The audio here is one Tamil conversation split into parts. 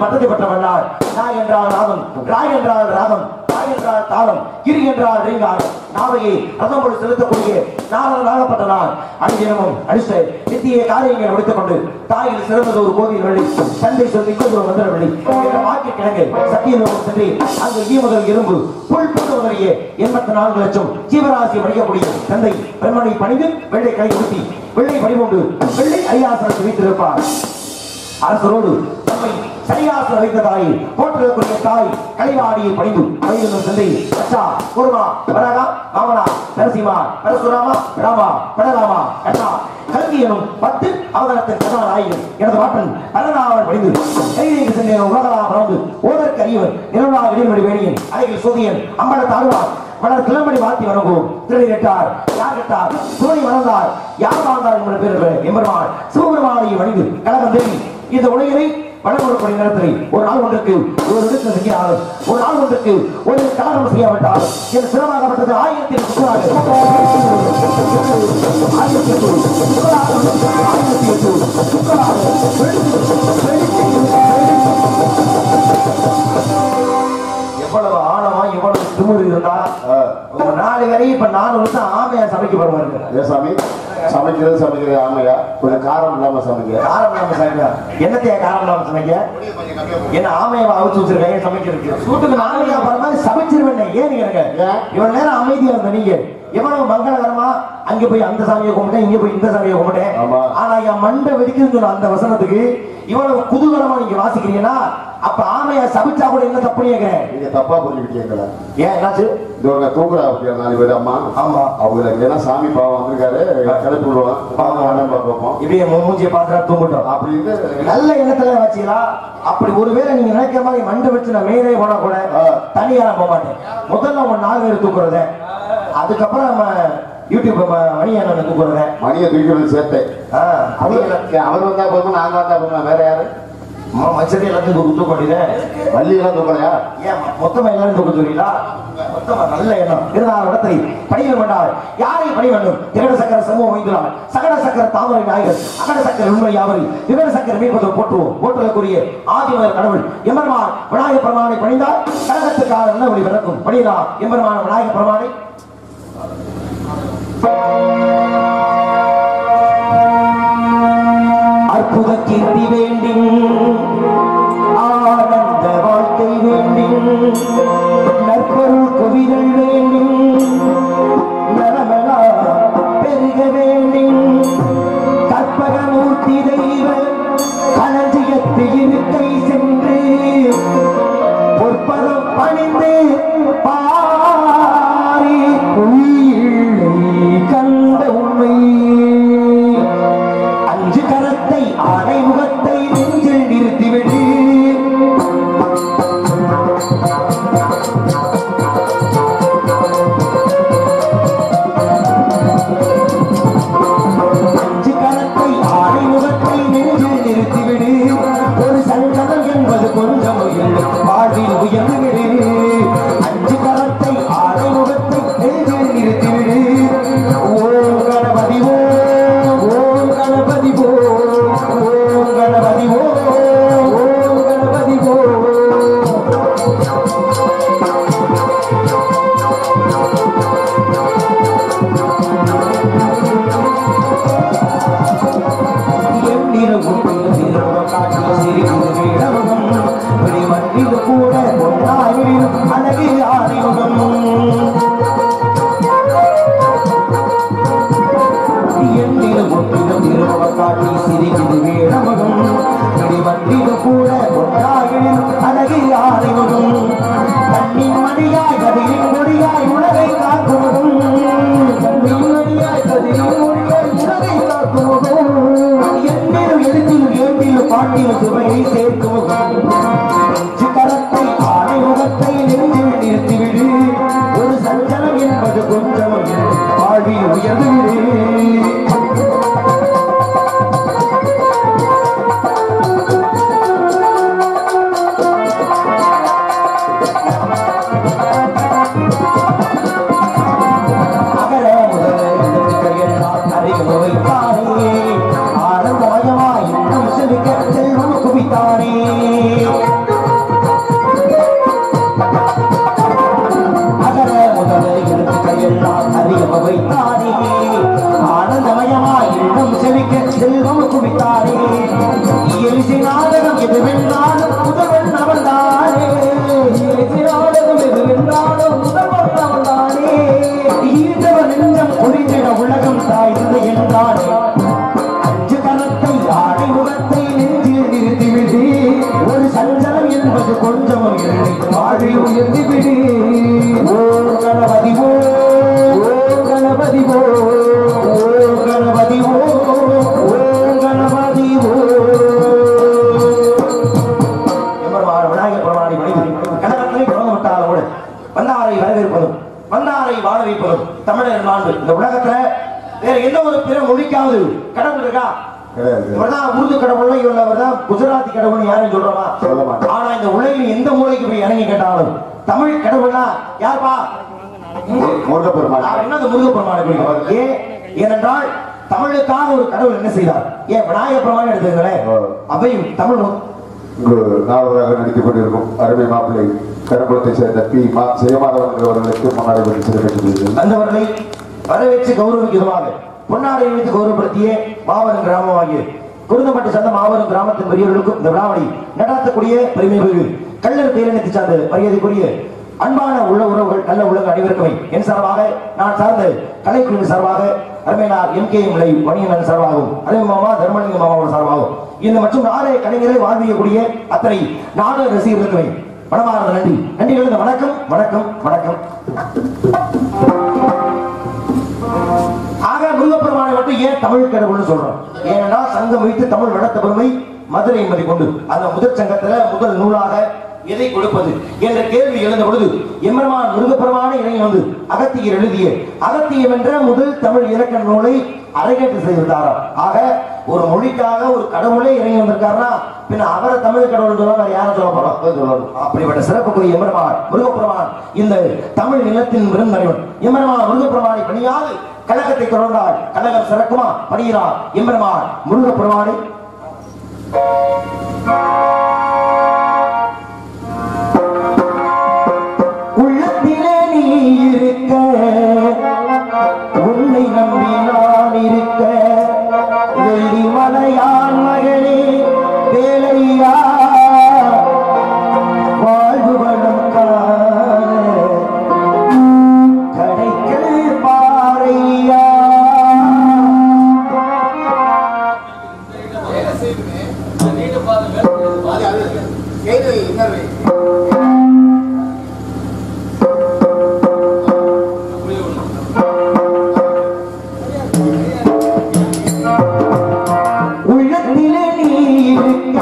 பட்டத்தை பெற்றவர்கள் நாய் என்றால் ராமன், ராய் என்றால் ராமன், தாய் என்றால் தாளம், கிரி என்றால் ரீங்காரம், நாவையை ரதம் போல் செலுத்தக்கூடிய நாகப்பட்ட நாள் அணிதினமும் அடிசை நித்திய காரியங்களை முடித்துக் கொண்டு தாயில் சிறந்தது ஒரு கோவில் வெள்ளி தந்தை சொல்லி மந்திர வெள்ளி என்ற வாக்கிய கிழங்கு சத்தியலோகம் சென்று அங்கு ஈ முதல் இரும்பு புல் புத்தவரையே 84 லட்சம் ஜீவராசி படிக்கக்கூடிய தந்தை பெண்மணி பணிந்து வெள்ளை கை உடுத்தி வெள்ளை படிமொண்டு வெள்ளை அரியாசனத்தை வைத்திருப்பார். அரசரோடு நம்மை சரியாசன வைத்த தாயை போற்றக்கூடிய தாய் கலைவாடியை பணிந்து வயது தந்தை அச்சா குருமா வரகா மாமனா நரசிம்மா பரசுராமா ராமா பரராமா கண்ணா கல்வி எனும் 10 அவதாரத்தின் கதாநாயகன் எனது மாற்றன் பரநாவல் பணிந்து கைதிக்கு சென்ற உலகளா பறந்து ஓதற்கு அறியவர் நிலவா இடைமொழி வேணியன் அழகில் சோதியன் அம்பல தாழ்வார் மலர் கிளம்படி வாழ்த்தி வணங்குவோம். திருடி கேட்டார் யார் கேட்டார் சோழி வளர்ந்தார் யார் வாழ்ந்தார் என்ற பேர் எம்பெருமாள் சிவபெருமானை வணிந்து கழகம் தேவி இந்த உலகினை வடமுறை நேரத்தில் ஒரு நாள் ஒன்றுக்கு ஒரு இடத்தில் செய்கிறார்கள், ஒரு நாள் ஒன்றுக்கு ஒரு கலகம் செய்யப்பட்டார் என்று சிரமமாகப்பட்டது 1008 எவ்வளவு ஆழமா எவ்வளவு திமிரு இருந்தா ஒரு 4 வரை இப்ப 4 வருஷம் ஆமையா சமைக்க வருவாரு. சாமி சமைக்கிறது ஆமையா கொஞ்சம் காரம் இல்லாம சமைக்க என்னத்தையா காரம் இல்லாம சமைக்க என்ன ஆமையை அவிச்சு வச்சிருக்காங்க சமைக்கிறதுக்கு சூட்டுக்கு ஆமையா போற மாதிரி சமைச்சிருவேன். ஏன்னு கேளுங்க இவ்வளவு நேரம் அமைதியா இருந்த நீங்க எவ்வளவு மங்களகரமா அங்க போய் அந்த சாமியை கும்பிட்டேன் இங்க போய் இந்த சாமியை கும்பிட்டேன். ஆனா என் மண்டை வெடிக்குன்னு அந்த வசனத்துக்கு இவ்வளவு குதூகலமா நீங்க வாசிக்கிறீங்கன்னா அப்ப ஆமையா சபிச்சா கூட என்ன தப்பு கேட்கிறேன். நீங்க தப்பா புரிஞ்சுக்கிட்டீங்களா? ஏன் என்னாச்சு? இந்த தூக்குறா 4 பேர் அம்மா. ஆமா அவங்க ஏன்னா சாமி பாவம் வந்திருக்காரு கிளப்பி விடுவான் பார்ப்போம் இப்படியே மூஞ்சியை பாத்துறா தூங்கட்டும் அப்படின்னு நல்ல எண்ணத்துல வச்சீங்களா? அப்படி ஒருவேளை நீங்க நினைக்கிற மாதிரி மண்டை வச்சு நான் மேலே போனா கூட தனியா போக மாட்டேன். முதல்ல உங்க 4 பேர் தூக்குறத அதுக்கப்புறம் நம்ம யூடியூப் மணியை தூக்குறத மணியை தூக்கிறது சேர்த்தேன். அவர் வந்தா போதும் நாங்க வந்தா போதும் வேற யாரு மச்சதி எல்லாத்தையும் தூக்க வேண்டியது வள்ளி எல்லாம் தூக்கலையா? ஏன் மொத்தமா எல்லாரும் தூக்க சொல்றீங்களா? மொத்தமா நல்ல எண்ணம் இருந்தால் இடத்தை பணிய வேண்டாம். யாரை பணி வேண்டும்? திகட சக்கர சமூகம் வைத்துள்ளார் சகட சக்கர தாமரை நாயகர் அகட சக்கர உண்மை யாவரை விகட சக்கர மீட்பதை போற்றுவதற்குரிய ஆதிமர் கடவுள் எம்பெருமான் விநாயக பெருமானை பணிந்தால் கழகத்துக்காக நல்ல வழி விளக்கும் பணிதார் எம்பெருமான விநாயக பெருமானை அற்புத கீர்த்தி வேண்டும் ஆனந்த வாழ்க்கை வேண்டும் நற்பொருள் குவிதல் வேண்டும் நலமெல்லாம் பெருக வேண்டும் கற்பக எண்ணிலும் ஒன்றிலும் திருமுகம் காட்டி சிரிக்குது வேடமுகம் இடிவண்டிலும் கூட ஒன்றாகிடும் அழகில் ஆணைமுகம் கண்ணின் மணியாய் கதிரின் கொடியாய் உலகை காக்குவதும் கண்ணின் மணியாய் கதிரின் மொழியாய் உலகை காக்குவதும் எண்ணிலும் எழுத்திலும் ஏண்டிலும் பாட்டிலும் சுவையை சேர்க்குவதும் கரத்தை ஆணை முகத்தை நெஞ்சில் நிறுத்திவிடு ஒரு சஞ்சலம் என்பது கொஞ்சம் வாழ்வில் உயர்ந்துவிடு ஆனந்தமயமாய் இன்னும் செவிக்க செல்வம் குவித்தாரே இயலிசை நாடகம் எது வென்றாலும் முதல்வன் அவன்தானே இயலிசை நாடகம் எது வென்றாலும் முதல்வன் அவன்தானே ஈண்டவன் நெஞ்சம் புரிந்திட உலகம் தாய்ந்தது என்றானே அஞ்சு கரத்தை ஆடை முகத்தை நெஞ்சில் நிறுத்திவிடு ஒரு சஞ்சலம் என்பது கொஞ்சம் வாழி உயர்ந்துவிடு ஓ கணபதி ஓ கணபதி ஓ கணபதி ஓ கணபதி ஓ விநாயகர் பிரமாணி மனிதன் கனகத்திலே குணம் விட்டாலும் கூட வந்தாரை வரவேற்பதும் வந்தாரை வாழ வைப்பதும் தமிழர் மாண்பு இந்த உலகத்துல வேற எந்த ஒரு பிற மொழிக்காவது கடவுள் இருக்கா இவர்தான் உருது கடவுள் இவர்தான் குஜராத்தி கடவுள் யாரும் சொல்றோமா ஆனா இந்த உலகில் எந்த மூலைக்கு போய் இறங்கி கேட்டாலும் தமிழ் கடவுள்னா யாருப்பா முருகப்பெருமான். ஏனென்றால் தமிழுக்காக ஒரு கடவுள் என்ன செய்தார்? ஏன் விநாயகர் பெருமான் எடுத்துங்களேன் அவை தமிழ் நாவலாக நடித்துக் கொண்டிருக்கும் அருமை மாப்பிள்ளை கடம்புலத்தை சேர்ந்த பி ஜெயமாதவன் அவர்களுக்கு முன்னாடி சிறப்பித்து அந்தவர்களை வரவேற்று கௌரவிக்கும் விதமாக பொன்னாடை வைத்து கௌரவப்படுத்திய மாவரம் கிராமமாகிய குருந்தப்பட்டு சந்த மாவரம் கிராமத்தின் பெரியவர்களுக்கும் இந்த விழாவை நடாத்தக்கூடிய பெருமை மிகு கல்லர் பேரணித்து சார்ந்த மரியாதைக்குரிய அன்பான உள்ள உறவுகள் நல்ல உலக அனைவருக்குமே என் சார்பாக நான் சார்ந்த கலைக்குழு சார்பாக அருமையார் MKM மணியன் சார்பாகவும் அருமை மாமா தர்மலிங்க மாமாவோட சார்பாகவும் இந்த மற்றும் நாளை கலைஞரை வாழ்வியக்கூடிய அத்தனை நாடக ரசிகர்களுக்குமே மனமார்ந்த நன்றி நன்றி எழுந்த வணக்கம் வணக்கம் வணக்கம். ஆக முருகப்பெருமானை மட்டும் ஏன் தமிழ் கடவுள்னு சொல்றோம்? ஏனென்றால் சங்கம் வைத்து தமிழ் வளர்த்த பெருமை மதுரை என்பதை கொண்டு அந்த முதல் சங்கத்துல முதல் நூலாக எதை கொடுப்பது என்ற கேள்வி எழுந்த பொழுது எம்பெருமான் முருகப்பெருமானை இறங்கி வந்து அகத்தியர் எழுதிய அகத்தியம் என்ற முதல் தமிழ் இலக்கண நூலை அரங்கேற்று செய்திருந்தாராம். ஆக ஒரு மொழிக்காக ஒரு கடவுளே இறங்கி வந்திருக்காருன்னா பின்ன அவரை தமிழ் கடவுள் சொல்ல யாரும் சொல்ல போறோம்? அப்படிப்பட்ட சிறப்புக்குரிய எம்பெருமான் முருகப்பெருமான் இந்த தமிழ் நிலத்தின் விருந்தறிவன் எம்பெருமான் முருகப்பெருமானை பணியாது கழகத்தை தொடர்ந்தால் கழகம் சிறக்குமா பணிகிறார் எம்பெருமான் முருகப்பெருமானை உள்ளத்திலே நீ இருக்க உன்னை நம்பி நான் இருக்க வெள்ளி மலையான் மகளே வேலையா வாழ்வு வளம் கடைக்கல் பாறையா உள்ளத்திலே நீ இருக்க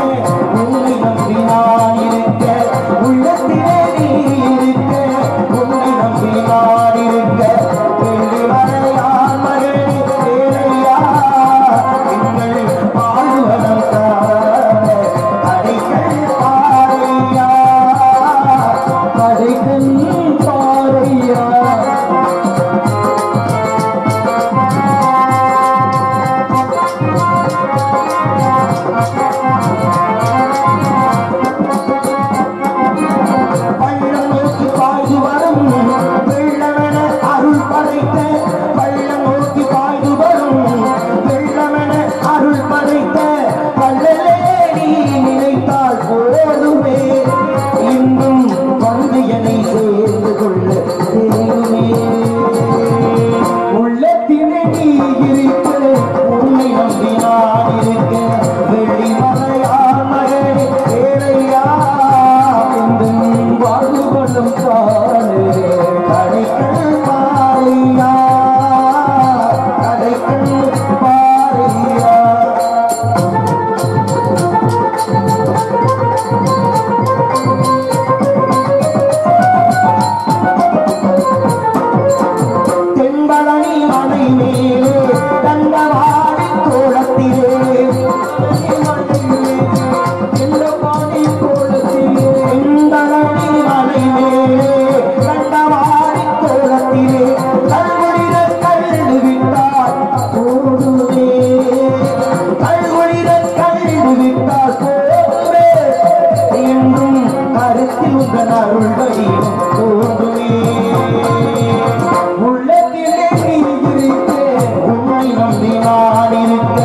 நான் இருக்க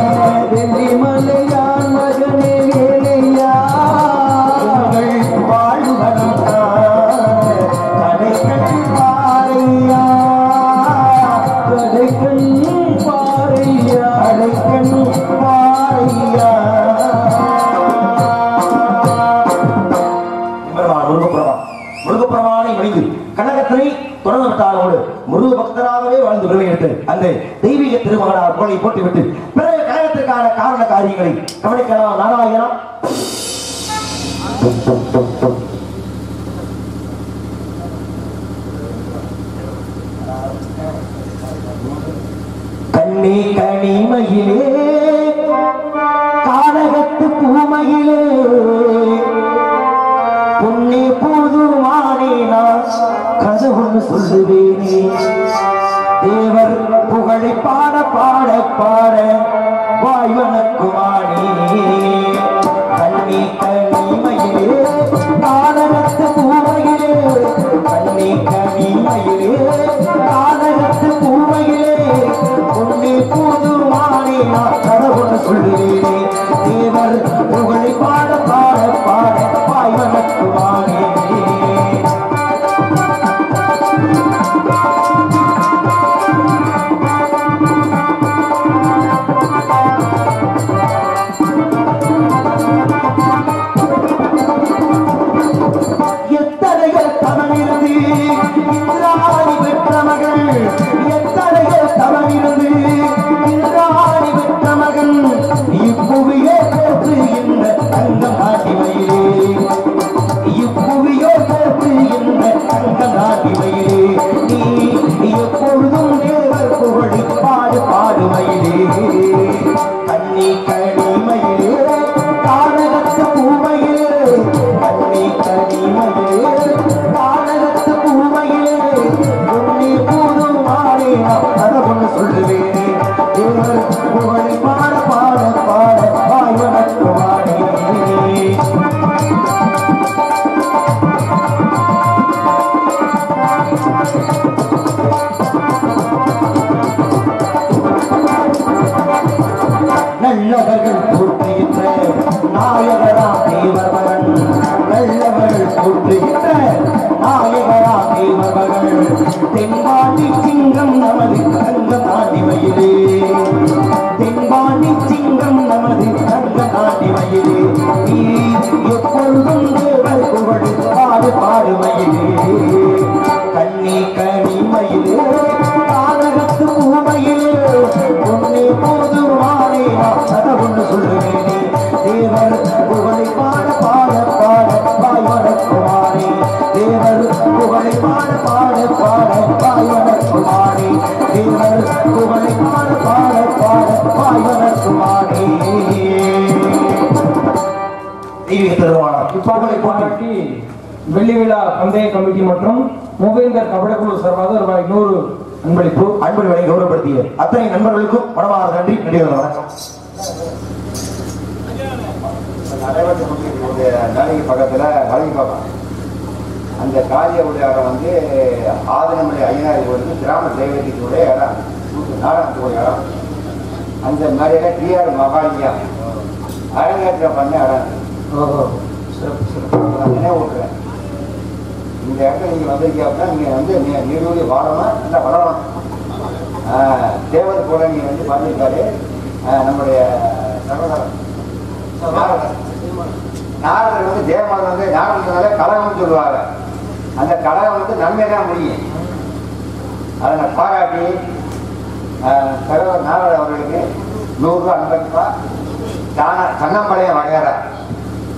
வெள்ளிமலையான் மகனே வேலையா வாழ்வனம் கடைக்கண் பாறையா கடைக்கண் பாறையா கடைக்கண் பாறையா முருகப்பெருமானை மணிந்து கனகத்தினை தொடர்ந்து விட்டாரோடு முருக பக்தராகவே வாழ்ந்து விரும்பி எடுத்து அந்த தெய்வீக திருமகனார் கோலை போட்டுவிட்டு பிறகு கனகத்திற்கான காரண காரியங்களை கவனிக்கலாம். நாராயணா கண்ணே கனிமயிலே கானகத்து பூமையிலே பொன்னே புதுமானே நான் கதை ஒன்று சொல்லுவேனே தேவர் புகழை பாட பாட பாட வாய்வனக்குமானே கண்ணே கனிமயிலே கானகத்து பூமையிலே கண்ணே கனிமயிலே கானகத்து பூமையிலே பொன்னே புதுமானே நான் கதை ஒன்று சொல்லுவேனே தேவர் புகழை பாட பாட பாட வாய்வனக்குமானே நல்லவர்கள் போற்றுகின்ற நாயகராம் தேவர் மகன் நல்லவர்கள் போற்றுகின்ற நாயகராம் தேவர் மகன் தென்பாண்டி சிங்கம் நமது தங்க நாட்டி மயிலே தென்பாண்டி சிங்கம் நமது தங்க நாட்டி மயிலே நீ எப்பொழுதும் தேவர் புகழ் பாடு பாடு மயிலே கண்ணே கனி மயிலே கானகத்து பூமையிலே பொன்னே போதுமானே கதை ஒன்று சொல்லுவேனே தேவர் புகழை பாட பாட பாட வாய்வனக்குமாரே தேவர் புகழை பாட பாட பாட வாய்வனக்குமாரே தேவர் புகழை பாட பாட பாட வாய்வனக்குமாரே தெய்வீக திருவாளர் இப்பாடலை பாராட்டி வெள்ளி விழா பந்தய கமிட்டி மற்றும் மூவேந்தர் கபடக்குழு சார்பாக ரூபாய் 100 அன்பளிப்பு அன்பளிப்பை கௌரவப்படுத்திய அத்தனை நண்பர்களுக்கும் மனமார்ந்த நன்றி. நன்றிகள் வணக்கம். நாளைக்கு பக்கத்துல வழங்கி பார்ப்பாங்க. அந்த காளிய உடையாரம் வந்து ஆதனமலை ஐயனாரி கோயில் கிராம தெய்வத்துடைய இடம் நாடகத்துடைய இடம். அந்த மாதிரியான டிஆர் மகாலியா அரங்கேற்றம் பண்ண இடம் நினைவுறேன். இந்த இடத்துல நீங்க வந்திருக்கீங்க அப்படின்னா நீங்க வந்து நீடூழி வாழணும், இல்லை வளரணும். தேவர் கூட நீங்க வந்து பண்ணியிருக்காரு நம்முடைய சகோதரர் நாரதர் வந்து தேவமன் வந்து நாரதனால கழகம்னு சொல்லுவாங்க. அந்த கழகம் வந்து நன்மை தான் முடியும். அதை பாராட்டி சகோதரர் நாரதர் அவர்களுக்கு 100 ரூபா அன்பளிப்பா. தானா சன்னம்பாளையம் வகையற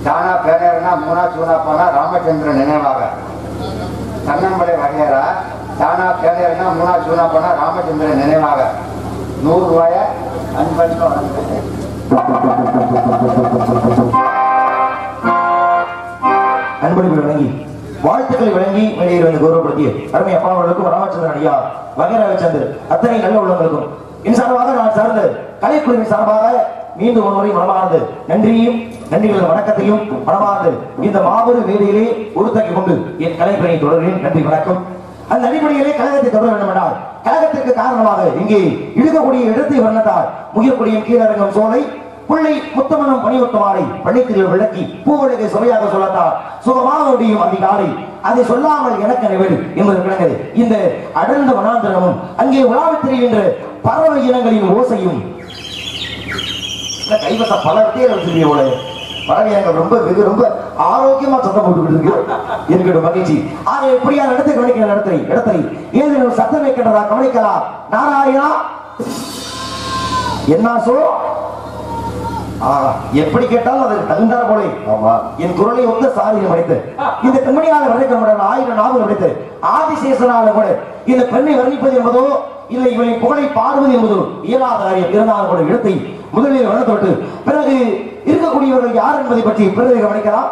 தானா பேரனா மூணா சூனா போனா ராமச்சந்திரன் நினைவாக சன்னம்பளை வகையற தானா பேரனா மூணா சூனா போனா ராமச்சந்திரன் நினைவாக 100 ரூபாய அன்பளிப்பா அன்பளிப்பு வழங்கி வாழ்த்துக்களை வழங்கி வெளியே கௌரவப்படுத்திய அருமை அப்பாவர்களுக்கும் ராமச்சந்திரன் ஐயா வகைராக சந்திர அத்தனை நல்ல உள்ளவர்களுக்கும் என் சார்பாக நான் சார்ந்த கலைக்குழுவின் சார்பாக மீண்டும் ஒருமுறை மனமார்ந்து நன்றியும் நன்றிகளது வணக்கத்தையும் மனமார்ந்து இந்த மாபெரும் வேலையிலே உறுத்தாக்கி கொண்டு என் கலைப்பணியை தொடர்கிறேன். நன்றி வணக்கம். அந்த அடிப்படையிலே கழகத்தை தொடர வேண்டும் என்றால் கழகத்திற்கு காரணமாக இங்கே இழுக்கக்கூடிய இடத்தை வர்ணத்தால் முயற்கூடிய கீழரங்கம் சோலை புள்ளை முத்தமனம் பணிவட்டமாலை பள்ளித்திரியில் விளக்கி பூவழகை சுவையாக சொல்லத்தால் சுகமாக முடியும் அதிகாலை அதை சொல்லாமல் எனக்கு நினைவு என்பது கிடங்கிறது. இந்த அடர்ந்த வனாந்திரமும் அங்கே உலாவித் திரிகின்ற பறவை இனங்களின் ஓசையும் கைவச பல வித்தியாசம் வச்சிருக்கீங்க. பறவைகள் ரொம்ப ரொம்ப ஆரோக்கியமா சத்தம் போட்டுக்கிட்டு இருக்கு. எனக்கு மகிழ்ச்சி. ஆக எப்படியா நடத்தை கவனிக்கிற இடத்தை ஏதேனும் சத்தம் வைக்கிறதா கவனிக்கலாம். நாராயணா என்ன சொல் எப்படி கேட்டாலும் அதற்கு தகுந்தார் போலே என் குரலை ஒத்த சாதியம் அடைத்து இந்த பெண்மணியால் வர்ணிக்க முடியாத 1000 நாவல் அடைத்து ஆதிசேஷனால கூட இந்த பெண்ணை வர்ணிப்பது என்பதோ இல்லை இவனை புகழை பாடுவது என்பதோ இயலாத காரியம். இருந்தாலும் கூட இடத்தை முதலில் வளர்த்துவிட்டு பிறகு இருக்கக்கூடியவர்கள் யார் என்பதை பற்றி பிறகு கவனிக்கலாம்.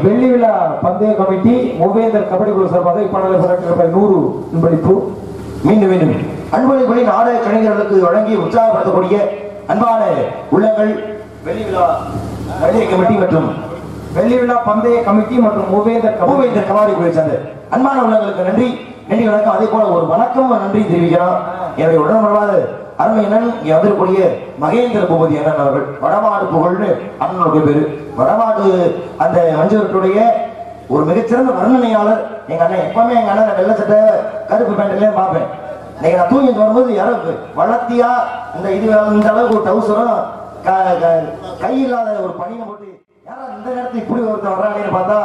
வெள்ளி விழா பந்தய கமிட்டி மூவேந்தர் கபடி குழு சார்பாக இப்பாடலை 100 அன்பளிப்பு. மீண்டும் அன்பளிப்புகளை நாடக கலைஞர்களுக்கு வழங்கி உற்சாகப்படுத்தக்கூடிய அன்பான உள்ளங்கள் வெள்ளி விழா பந்தய கமிட்டி மற்றும் வெள்ளி விழா பந்தய கமிட்டி மற்றும் மூவேந்தர் கபடி குழு சார்ந்த அன்பான உள்ளங்களுக்கு நன்றி வணக்கம். அதே போல ஒரு வணக்கம் நன்றி தெரிவிக்கிறோம். என்னுடைய உடன்பிறவாத அருமை அண்ணன் இங்கே வந்திருக்கூடிய மகேந்திர பூபதி அண்ணன் அவர்கள் வடமாடு புகழ்னு அண்ணனுடைய பேரு. வடமாடு அந்த மஞ்சளுடைய ஒரு மிகச்சிறந்த வர்ணனையாளர் எங்க அண்ணன். எப்பவுமே எங்க அண்ணன் வெள்ளை சட்டை கருப்பு பேண்ட்லயே பார்ப்பேன். இன்னைக்கு நான் தூங்கி வரும்போது யாரும் வளர்த்தியா இந்த அளவுக்கு ஒரு டவுசரும் கை இல்லாத ஒரு பணியை போட்டு யாரா இந்த நேரத்தில் இப்படி ஒருத்தர் வர்றாங்கன்னு பார்த்தா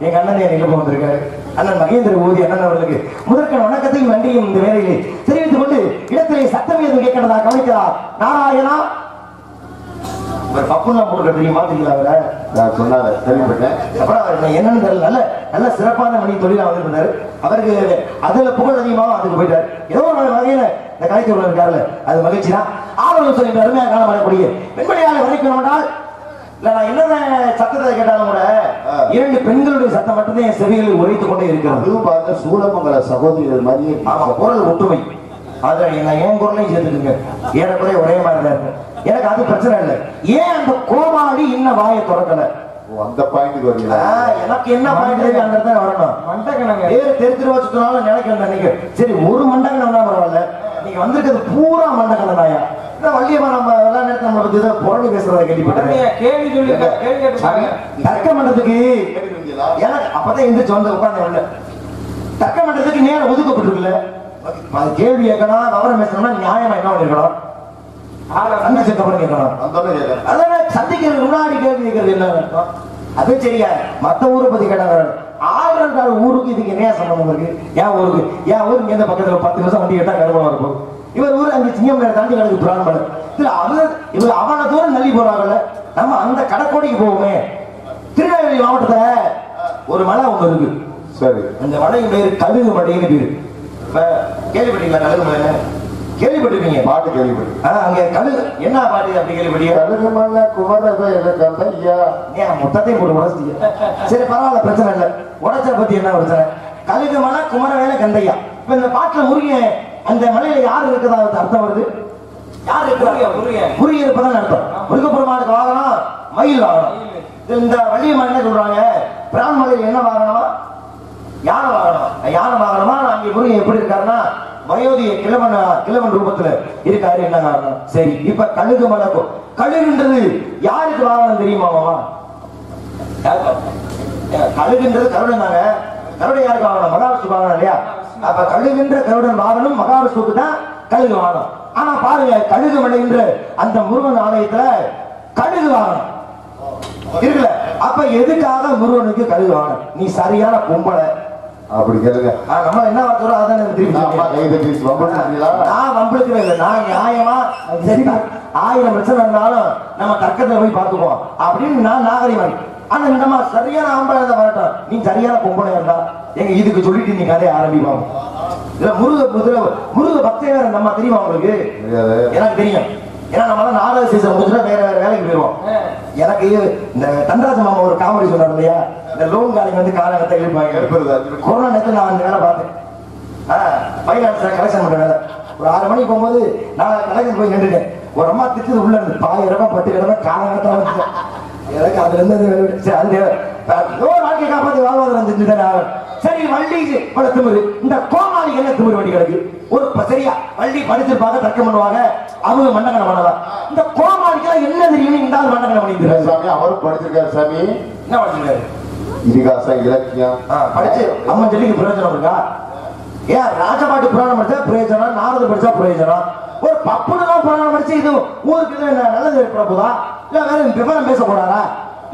எங்க அண்ணன் எங்க வந்திருக்காரு. அண்ணன் மகேந்திர ஊதி அண்ணன் அவர்களுக்கு முதற்கண் வணக்கத்தையும் நன்றியும் இந்த வேலையிலே தெரிவித்துக் கொண்டு இடத்திலே சத்தம் எதுவும் கேட்கிறதா கவனிக்கிறார். நாராயணா பப்புலாம் போடுற தெரியுமா தெரியல அவரை நான் சொன்னாரு கேள்விப்பட்டேன். அப்புறம் என்னன்னு தெரியல. நல்ல நல்ல சிறப்பான மணி தொழிலா வந்திருந்தாரு. அவருக்கு அதுல புகழ் அதிகமாக அதுக்கு போயிட்டாரு. ஏதோ ஒரு வகையில இந்த கலைத்துறை இருக்காருல்ல அது மகிழ்ச்சி தான். ஆவணம் சொல்லி அருமையாக காணப்படக்கூடிய பெண்மணியாக வரைக்கணும் என்றால் இல்ல நான் என்னென்ன சத்தத்தை கேட்டாலும் கூட 2 பெண்களுடைய சத்தம் மட்டும்தான் என் செவிகளில் உரைத்துக் கொண்டே இருக்கிறது. அதுவும் பார்த்த சூழமங்கல சகோதரிகள் மாதிரியே குரல் ஒற்றுமை. அதை நான் என் குரலையும் சேர்த்துக்குங்க. ஏறக்குறைய ஒரே மாதிரி தான் இருக்கு. எனக்கு அது பிரச்சனை இல்லை. ஏன் அந்த கோமாளி இன்னும் வாயை திறக்கல? அந்த பாயிண்ட்க்கு வரீங்களா? எனக்கு என்ன பாயிண்ட் அந்த இடத்துல வரணும். மண்டகணங்க பேர் தெரிஞ்சு வச்சுனாலும் நினைக்கிறேன் நீங்க. சரி ஒரு மண்டகணம் தான் பரவாயில்ல. நீங்க வந்திருக்கிறது பூரா மண்டகணம் தாயா. வள்ளியம்மா நம்ம எல்லா நேரத்தில் நம்மளை பத்தி தான் புறணி பேசுறதை கேள்விப்பட்டேன். கேள்வி சொல்லி கேள்வி கேட்டு தர்க்க மன்றத்துக்கு எனக்கு அப்பதான் எந்திரிச்சு வந்து உட்கார்ந்து தர்க்க மன்றத்துக்கு நேரம் ஒதுக்கப்பட்டிருக்குல்ல. கேள்வி கேட்கணும் விவரம் பேசணும்னா நியாயமா என்ன பண்ணிருக்கணும்? சந்திக்கிறது முன்னாடி கேள்வி கேட்கறது என்ன அர்த்தம்? அது சரியா மத்த ஊரை பத்தி கேட்டாங்க. 6 ஊருக்கு இதுக்கு என்ன சம்பந்தம் இருக்கு? என் ஊருக்கு எந்த பக்கத்துல 10 நிமிஷம் வண்டி கேட்டா கருவம் இருக்கும். இவர் ஊர் அங்க சிங்கம் தாண்டி கிடக்கு புராணம். இவர் அவன தூரம் நள்ளி போறாங்கல்ல. நம்ம அந்த கடற்கோடிக்கு போவோமே. திருநெல்வேலி மாவட்டத்துல ஒரு மலை ஒண்ணு இருக்கு. சரி, அந்த மலையின் பேரு கழுகு மலைன்னு பேரு. கேள்விப்பட்டீங்களா? கழுகு மலை கேள்விப்பட்டிருக்கீங்க? பாட்டு கேள்விப்பட்டேன். அங்க கழுகு என்ன பாட்டு அப்படி கேள்விப்பட்டீங்க? கழுகு மலை குமரன் ஐயா ஏன் மொத்தத்தையும் போட்டு உடச்சிட்டீங்க? சரி பரவாயில்ல, பிரச்சனை இல்லை. உடச்ச பத்தி என்ன பிரச்சனை? கழுகு மலை குமரவேல கந்தையா. இப்ப இந்த பாட்டுல முருகன் அந்த மலையில யாரு இருக்குதா அர்த்தம் வருது? யாரு இருக்கிறாங்க? முருகன் இருப்பதான் அர்த்தம். முருகப்பெருமானுக்கு வாகனம் மயில் வாகனம். இந்த வள்ளியம்மா என்ன சொல்றாங்க? பிரான் மலையில என்ன வாகனமா? யானை வாகனம். யானை வாகனமா? அங்கே முருகன் எப்படி இருக்காருன்னா வயோதிய கிழவன் ரூபத்துல இருக்காரு. என்ன காரணம்? சரி, இப்ப கழுகு மலை. கழுகுன்றது யாருக்கு வாகனம் தெரியுமாமா? கழுகுன்றது கருடன் தாங்க. கருடன் யாருக்கு வாகனம்? மகாவிஷ்ணு வாகனம் இல்லையா? அப்ப கழுகுன்ற கருடன் வாகனம் மகாவிஷ்ணுக்கு தான் கழுகு வாகனம். ஆனா பாருங்க, கழுகு மலைன்ற அந்த முருகன் ஆலயத்துல கழுகு வாகனம் இருக்குல்ல. அப்ப எதுக்காக முருகனுக்கு கழுகு வாகனம்? நீ சரியான பொம்பளை அப்படி கேளுங்க. நம்ம என்ன சொல்றோம் அதான் திருப்பி நான் வம்பளுக்கவே இல்லை. நான் நியாயமா சரி 1000 பிரச்சனை இருந்தாலும் நம்ம தர்க்கத்தை போய் பார்த்துக்குவோம் அப்படின்னு நான் நாகரிகம். ஆனா நம்ம சரியான ஆம்பளை இருந்தா வரட்டும், நீ சரியான பொம்பளை இருந்தா எங்க இதுக்கு சொல்லிட்டு நீ கதையை ஆரம்பிப்பாங்க. இதுல முருக பக்தர் நம்ம தெரியுமா உங்களுக்கு? எனக்கு தெரியும். ஏன்னா நம்ம நாடக சீசன் முடிச்சுட்டா வேற வேலைக்கு போயிடுவோம். எனக்கு இந்த தண்டராஜ மாமா ஒரு காமெடி சொன்னார் இல்லையா, இந்த லோன் காலிங்க வந்து காலகத்தை எழுப்பாங்க. கொரோனா நேரத்தில் நான் அந்த வேலை பார்த்தேன். ஃபைனான்ஸ்ல கலெக்ஷன் பண்ற வேலை. ஒரு 6 மணிக்கு போகும்போது நான் கலெக்ஷன் போய் நின்றுட்டேன். ஒரு அம்மா திட்டு உள்ள இருந்து 1000 10 கிழமை காலகத்தான் வந்துட்டேன். எனக்கு அதுல இருந்து அது வாழ்க்கை காப்பாற்றி வாழ்வாதாரம் செஞ்சுதான். சரி, வள்ளி பல திமுரு. இந்த கோமாளிக்கு என்ன திமுரு வண்டி கிடக்கு? ஒரு சரியா வள்ளி படிச்சிருப்பாங்க, தர்க்கம் பண்ணுவாங்க, அவங்க மண்டகணம் பண்ணலாம். இந்த கோமாளிக்கு என்ன தெரியும்? இந்த ஆள் மண்டகணம் பண்ணிக்கிறார் சாமி. அவரும் படிச்சிருக்காரு சாமி. என்ன படிச்சிருக்காரு? இதிகாசம் இலக்கியம் படிச்சு அம்மன் சொல்லிக்கு பிரயோஜனம் இருக்கா? ஏன் ராஜபாட்டு புராணம் படிச்சா பிரயோஜனம், நாரத படிச்சா பிரயோஜனம். ஒரு பப்புனுதான் புராணம் படிச்சு இது ஊருக்கு இது நல்லது ஏற்பட போதா? இல்ல வேற விவரம் பேச போறாரா?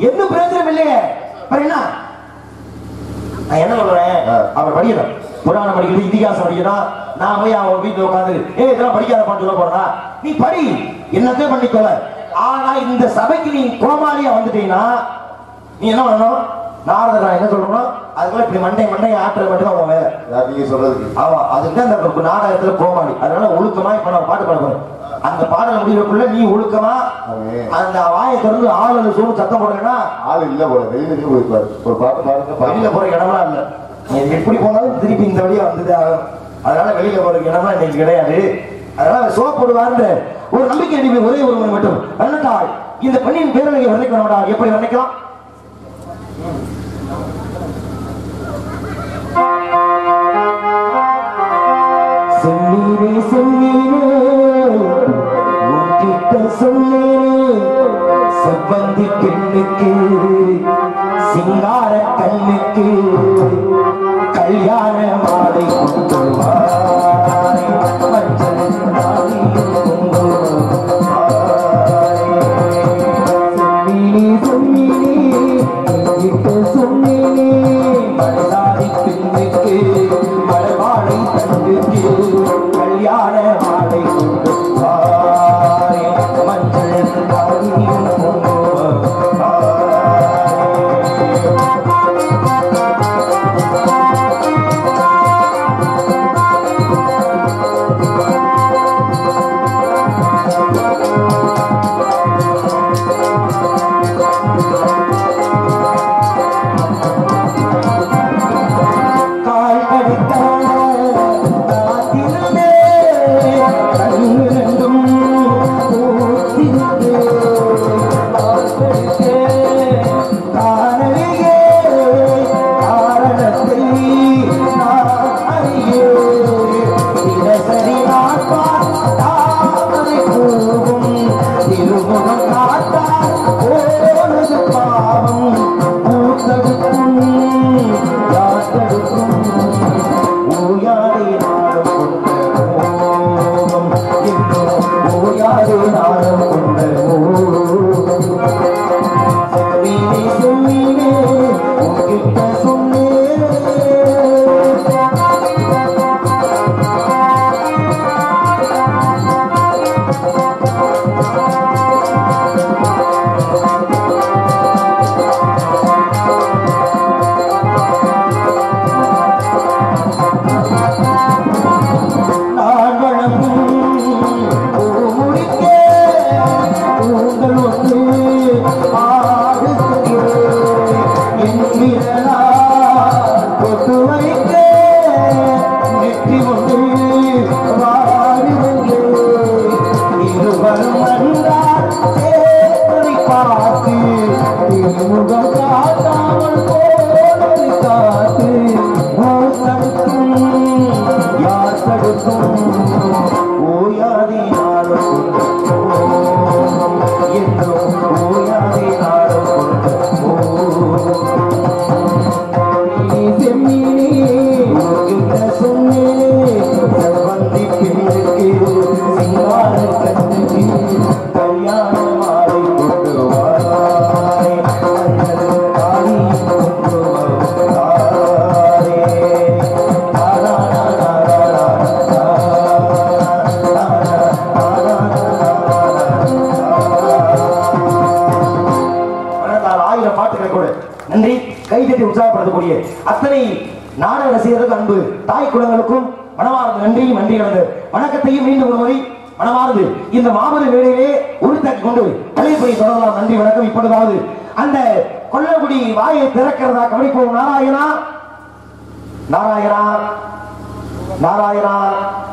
என்ன பிரயோஜனம் இல்லையே. என்ன நான் என்ன சொல்றேன்? அவர் படிக்கணும், புராணம் படிக்கணும், இதிகாசம் படிக்கணும். நான் போய் அவன் வீட்டுல உட்காந்து இதெல்லாம் படிக்காதப்பான்னு சொல்ல போறா? நீ படி, என்னத்தையும் பண்ணிக்கோல. ஆனா இந்த சபைக்கு நீ கோமாளியா வந்துட்டீங்கன்னா நீ என்ன பண்ணணும்? நாரதர் நான் என்ன சொல்றோம், அதுக்குள்ள இப்படி மண்டை ஆட்டுற மட்டும் தான் வேலை. நீங்க சொல்றதுக்கு ஆமா, அதுக்கு அந்த நாடகத்துல கோமாளி. அதனால ஒழுக்கமா இப்ப நான் பாட்டு பாட போறேன். அந்த பாடல் முடிவுக்குள்ள நீ ஒழுக்கமா அந்த வாயை திறந்து ஆளு சொல்லு சத்தம் போடுறேன்னா ஆள் இல்ல போல வெளியில போயிருப்பாரு. ஒரு பாட்டு பாடுங்க. வெளியில போற இடம்லாம் இல்ல. நீ எப்படி போனாலும் திருப்பி இந்த வழியா வந்துட்டு ஆகும். அதனால வெளியில போற இடம்லாம் இன்னைக்கு கிடையாது. அதனால சோப்படுவார்ன்ற ஒரு நம்பிக்கை அடிப்பை ஒரே ஒருவன் மட்டும் வர்ணித்தாள். இந்த பெண்ணின் பேரழகை வர்ணிக்கணும். எப்படி வர்ணிக்கலாம்? சொன்னீரே சொன்னீரே உன்கிட்ட சொன்னீரே செவ்வந்தி பெண்ணுக்கு சிங்கார கண்ணுக்கு கல்யாண மாலை கொண்டு வாய் மஞ்சள் மாலை கொண்டு சொன்னீரே சொன்னீரே உன்கிட்ட சொன்னீரே மலைசாதி பெண்ணுக்கு மலர்வாழை தண்டுக்கு கல்யாண மாலை கொண்டு வாரே மஞ்சள் காவியம் அத்தனை நாடக ரசிகர்களுக்கு அன்பு தாய் குலங்களுக்கும் மனமார்ந்த நன்றியும் நன்றி கலந்து வணக்கத்தையும் மீண்டும் ஒரு முறை மனமார்ந்து இந்த மாபெரும் வேளையிலே உறுத்தாக்கி கொண்டு தலைப்பை தொடரலாம். நன்றி வணக்கம். இப்பொழுதாவது அந்த கொல்லக்குடி வாயை திறக்கிறதா கவனிப்போம். நாராயணா நாராயணா நாராயணா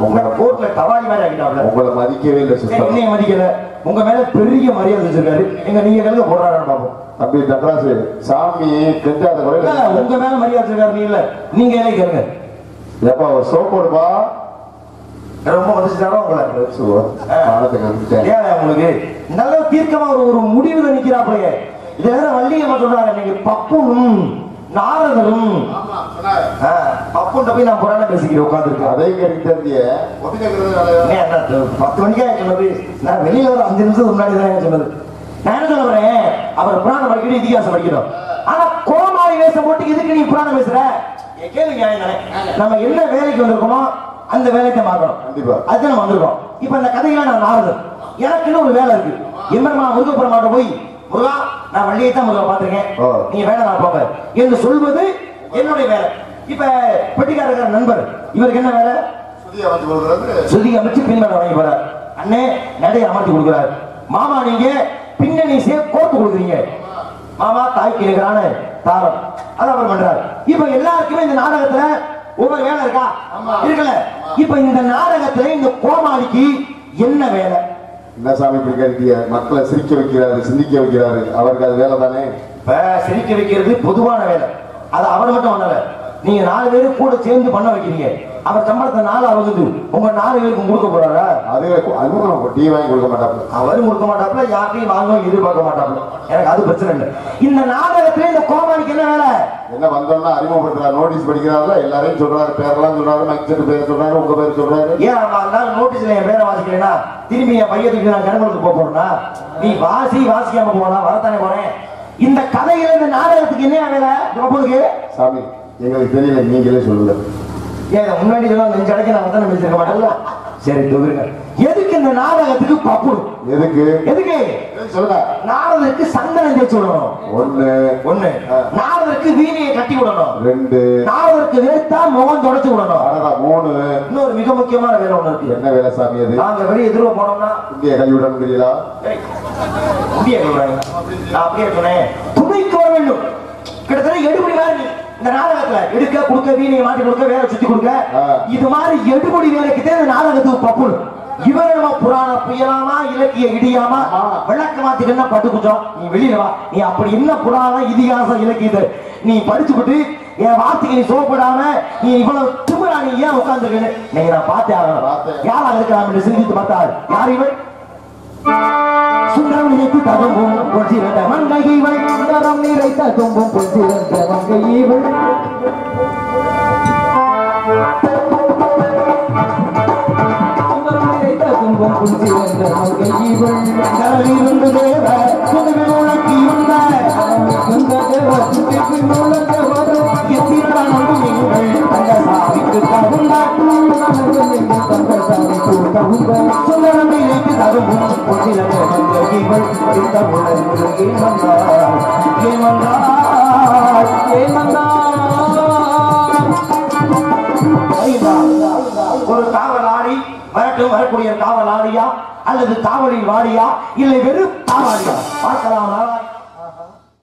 உங்களோட கோர்ட்ல தவாரி மாதிரி ஆகிட்டாப்ல. உங்களை மதிக்கவே இல்லை சிஸ்டர். என்னைய மதிக்கல. உங்க மேல பெரிய மரியாதை வச்சிருக்காரு. எங்க நீங்க கழுத போடுறாரு பாப்போம். அப்படி தட்ராசு சாமி கெஞ்சாத குறையில உங்க மேல மரியாதை வச்சிருக்காரு. நீ இல்ல நீங்க என்ன கேளுங்க. எப்பா ஒரு சோப் போடுப்பா. ரொம்ப வந்துச்சுட்டாரோ உங்களை ஏன் உங்களுக்கு நல்ல தீர்க்கமா ஒரு முடிவுல நிக்கிறாப்பையே. இது வேற வள்ளியம்மா சொல்றாங்க. நீங்க பப்பும் நாரதரும் பப்புண்ட போய் நான் புராணம் பேசிக்கிறேன் உட்காந்துருக்கேன். அதே கேட்டு தெரிஞ்சிய 10 மணிக்கா சொன்னது. நான் வெளியில ஒரு 5 நிமிஷத்துக்கு முன்னாடி தான் சொன்னது. நான் என்ன சொல்றேன், அவர் புராணம் படிக்கணும் இதிகாசம் படிக்கணும். ஆனா கோமாளி வேஷம் போட்டு இதுக்கு நீ புராணம் பேசுற கேளுங்க. நம்ம என்ன வேலைக்கு வந்திருக்கோமோ அந்த வேலையை பார்க்கணும். அதுதான் நம்ம வந்திருக்கோம். இப்ப இந்த கதையெல்லாம் நான் நாரதன். எனக்குன்னு ஒரு வேலை இருக்கு. எம்பெருமா முருகப்பெருமாட்ட போய் முருகா நான் வள்ளியை தான் முருகா பாத்துருக்கேன், நீங்க வேலை நான் போங்க என்று சொல்வது என்னுடைய வேலை. இப்ப பெட்டிக்காரர் நண்பர் இவருக்கு என்ன வேலை? சுதி அமைச்சு பின்வர வாங்கி போறார். அண்ணே நடையை அமர்த்தி கொடுக்கிறார். மாமா நீங்க பின்னணி கோர்த்து கொடுக்குறீங்க. மாமா தாய்க்கு இருக்கிறான தாரம் அதை அவர் பண்றாரு. இப்ப எல்லாருக்குமே இந்த நாடகத்துல ஒவ்வொரு வேலை இருக்கா? இருக்கல. இப்ப இந்த நாடகத்துல இந்த கோமாளிக்கு என்ன வேலை? என்ன சாமி இப்படி கேட்டீங்க? மக்களை சிரிக்க வைக்கிறாரு, சிந்திக்க வைக்கிறாரு. அவருக்கு அது வேலை தானே. இப்ப சிரிக்க வைக்கிறது பொதுவான வேலை. அது அவர் மட்டும் பண்ணல. நீங்க 4 பேரும் கூட சேர்ந்து பண்ண வைக்கிறீங்க. அவர் சம்பளத்தை 4 வகுந்து உங்க 4 பேருக்கும் கொடுக்க போறாரா? அது டீ வாங்கி கொடுக்க மாட்டாப்ல. அவரும் கொடுக்க மாட்டாப்ல, யார்ட்டையும் வாங்கவும் எதிர்பார்க்க மாட்டாப்ல. எனக்கு அது பிரச்சனை இல்லை. இந்த நாடகத்துல இந்த கோமாளிக்கு என்ன வேலை? என்ன வந்தோம்னா அறிமுகப்படுத்துறாரு, நோட்டீஸ் படிக்கிறாருல, எல்லாரையும் சொல்றாரு, பேரெல்லாம் சொல்றாரு, மைக் பேர் சொல்றாரு, உங்க பேர் சொல்றாரு. ஏன் அந்த நோட்டீஸ்ல என் பேரை வாசிக்கிறேன்னா திரும்பி என் பையத்துக்கு நான் கருமலுக்கு போறேன்னா நீ வாசிக்காம போனா வரத்தானே போறேன். இந்த கதையில இந்த நாடகத்துக்கு என்ன வேலை? சாமி எங்களுக்கு தெரியல, நீங்களே சொல்லுங்க. ஏன் முன்னாடி எல்லாம் நெஞ்சடைக்க நான் வந்து பேசிருக்க மாட்டேன்ல. சரி தொகுங்க. எதுக்கு இந்த நாடகத்துக்கு பப்புடு? எதுக்கு எதுக்கு சொல்லுங்க. நாடகத்துக்கு சந்தனம் தேய்ச்சி விடணும். ஒண்ணு. நாடகத்துக்கு வீணையை கட்டி விடணும். 2. நாடகத்துக்கு வேர்த்தா முகம் தொடச்சு விடணும். 3. இன்னொரு மிக முக்கியமான வேலை ஒண்ணு இருக்கு. என்ன வேலை சாமி அது? நாங்க வெளியே எதிர்வ போனோம்னா இந்திய கல்வியுடன் தெரியலா? இந்திய கல்வியுடன் நான் அப்படியே சொன்னேன். துணைக்கு வர வேண்டும். கிட்டத்தட்ட எடுபடி மாதிரி இந்த நாடகத்துல எடுக்க கொடுக்க வீணையை மாட்டி கொடுக்க வேலை சுத்தி கொடுக்க இது மாதிரி எடுபடி வேலைக்கு தான் இந்த நாடகத்துக்கு பப்புடு. இவன் நம்ம புராண புயலாமா இலக்கிய இடியாமா விளக்க மாத்திட்டு என்ன பட்டு குச்சோம். நீ வெளியில வா. நீ அப்படி என்ன புராணம் இதிகாசம் இலக்கியத்தை நீ படிச்சுக்கிட்டு என் வார்த்தைக்கு நீ சோப்படாம நீ இவ்வளவு திமிரா நீ ஏன் உட்கார்ந்துருக்கேன்னு நீங்க நான் பார்த்தே ஆகணும். யாரா இருக்கலாம் என்று சிந்தித்து பார்த்தால் யார் இவன்? சுந்தரம் நிறைத்து தகும்பும் பொற்றிருந்த மங்கையவள். சுந்தரம் நிறைத்த தும்பும் பொற்றிருந்த மங்கையவள். சுந்தரம் நிறைத்த தும்பும் பொற்றிருந்த மங்கையவள். கடலிருந்து தேவ சுந்தரில் உலக்கியுள்ள தேவ சுந்தரில் உலக்க வரும் எத்திரானும் நீங்கள் தங்கசாமிக்கு தகுந்த சுந்தரம் நிறைத்து தகும்பும் பொற்றிருந்த மங்கையவள். ஒரு காவலாடி வரட்டும், வரக்கூடிய காவலாடியா அல்லது காவலில் வாடியா இல்லை வெறும் காவலாடியா பார்க்கலாம்.